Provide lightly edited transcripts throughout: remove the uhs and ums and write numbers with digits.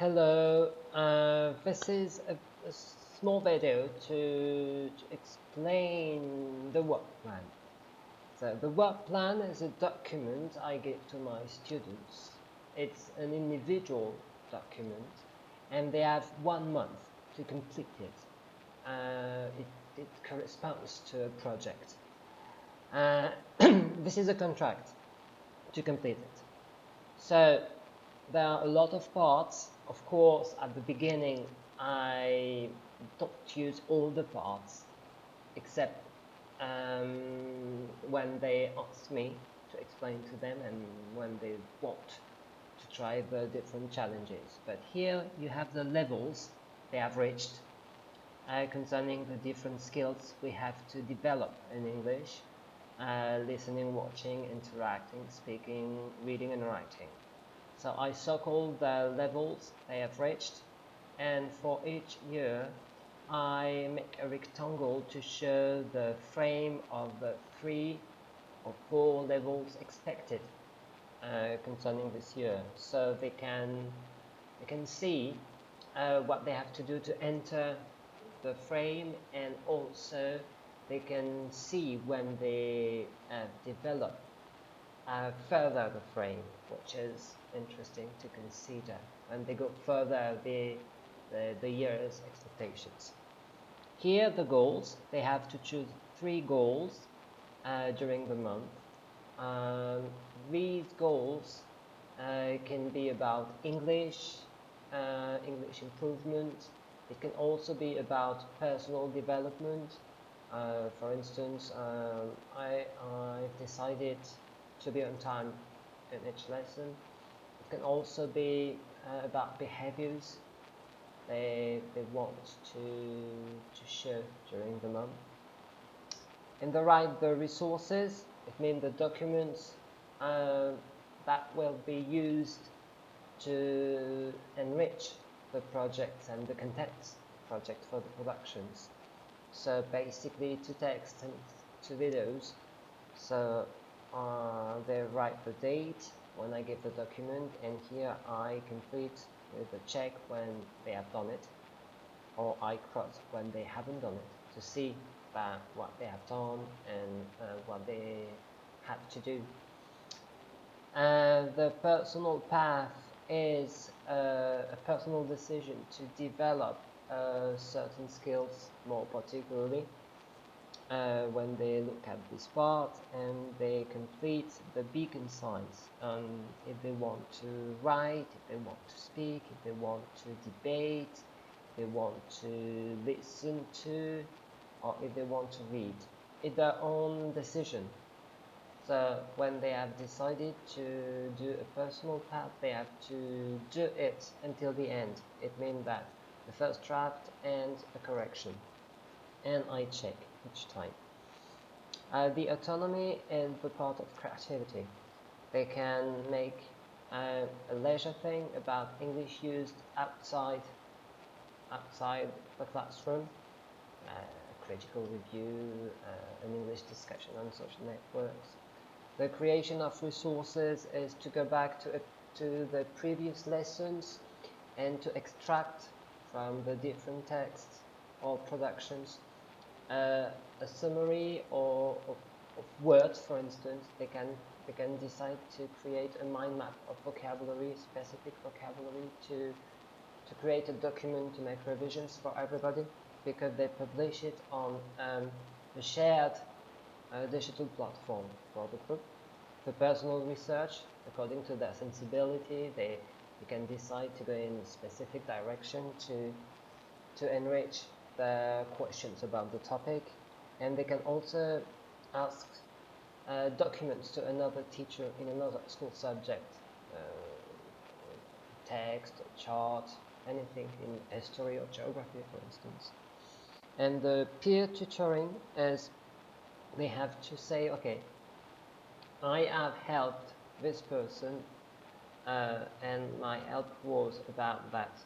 Hello, this is a small video to explain the work plan. So the work plan is a document I give to my students. It's an individual document and they have 1 month to complete it. It corresponds to a project. This is a contract to complete it. So there are a lot of parts. Of course, at the beginning, I don't use all the parts, except when they ask me to explain to them and when they want to try the different challenges. But here you have the levels they have reached concerning the different skills we have to develop in English, listening, watching, interacting, speaking, reading and writing. So I circle the levels they have reached, and for each year I make a rectangle to show the frame of the 3 or 4 levels expected concerning this year, so they can see what they have to do to enter the frame, and also they can see when they develop further the frame, which is interesting to consider when they go further the year's expectations. Here the goals, they have to choose 3 goals during the month. These goals can be about English, English improvement. It can also be about personal development. For instance, I've decided to be on time in each lesson. It can also be about behaviors they want to show during the month. In the right, the resources, it means the documents that will be used to enrich the projects and the contents project for the productions. So basically 2 text and 2 videos. So they write the date when I give the document, and here I complete with a check when they have done it, or I cross when they haven't done it, to see what they have done and what they have to do. The personal path is a personal decision to develop certain skills more particularly. When they look at this part and they complete the beacon signs, if they want to write, if they want to speak, if they want to debate, if they want to listen to, or if they want to read. It's their own decision. So when they have decided to do a personal path, they have to do it until the end. It means that the first draft and a correction, and I check each time. The autonomy is the part of creativity. They can make a leisure thing about English used outside the classroom, a critical review, an English discussion on social networks. The creation of resources is to go back to the previous lessons and to extract from the different texts or productions a summary of words. For instance, they can decide to create a mind map of vocabulary, specific vocabulary, to create a document to make revisions for everybody, because they publish it on a shared digital platform for the group. For personal research, according to their sensibility, they can decide to go in a specific direction to enrich the questions about the topic, and they can also ask documents to another teacher in another school subject, text, or chart, anything in history or geography, for instance. And the peer tutoring is they have to say, okay, I have helped this person and my help was about that,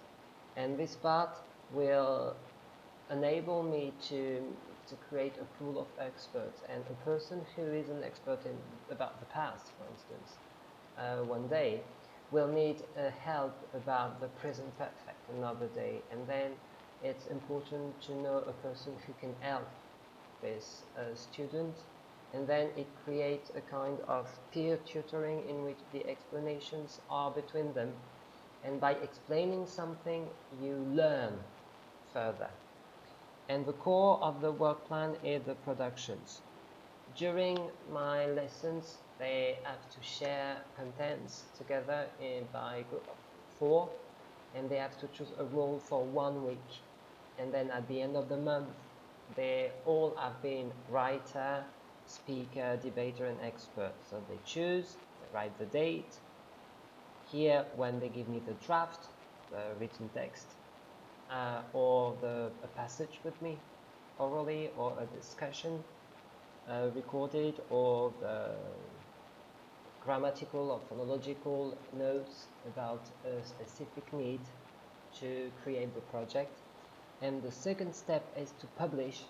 and this part will enable me to create a pool of experts, and a person who is an expert in about the past, for instance, one day will need help about the present perfect another day, and then it's important to know a person who can help this student, and then it creates a kind of peer tutoring in which the explanations are between them, and by explaining something you learn further. And the core of the work plan is the productions. During my lessons, they have to share contents together by a group of 4, and they have to choose a role for 1 week. And then at the end of the month, they all have been writer, speaker, debater, and expert. So they choose, they write the date. Here, when they give me the draft, the written text, or a passage with me, orally, or a discussion recorded, or the grammatical or phonological notes about a specific need to create the project. And the second step is to publish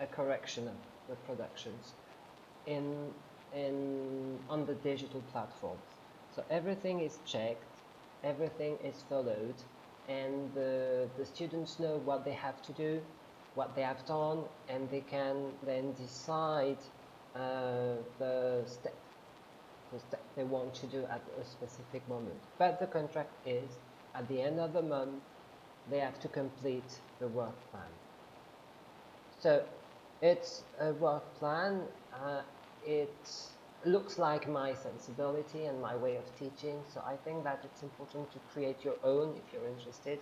a correction of the productions on the digital platforms. So everything is checked, everything is followed, and the students know what they have to do, what they have done, and they can then decide the step they want to do at a specific moment. But the contract is, at the end of the month, they have to complete the work plan. So it's a work plan. It looks like my sensibility and my way of teaching, so I think that it's important to create your own if you're interested.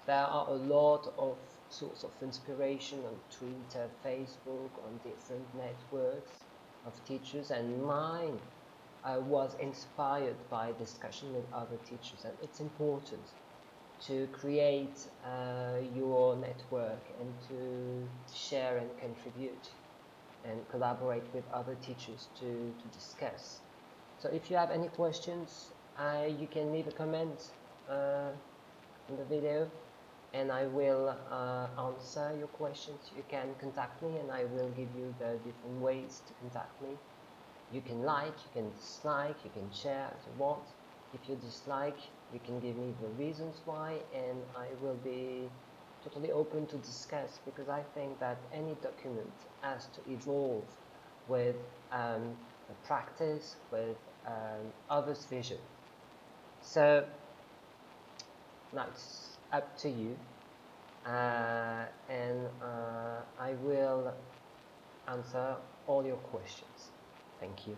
There are a lot of sources of inspiration on Twitter, Facebook, on different networks of teachers, and mine was inspired by discussion with other teachers, and it's important to create your network and to share and contribute and collaborate with other teachers to discuss. So if you have any questions, you can leave a comment in the video, and I will answer your questions. You can contact me, and I will give you the different ways to contact me. You can like, you can dislike, you can share as you want. If you dislike, you can give me the reasons why, and I will be totally open to discuss, because I think that any document has to evolve with the practice, with others' vision. So now it's up to you, and I will answer all your questions. Thank you.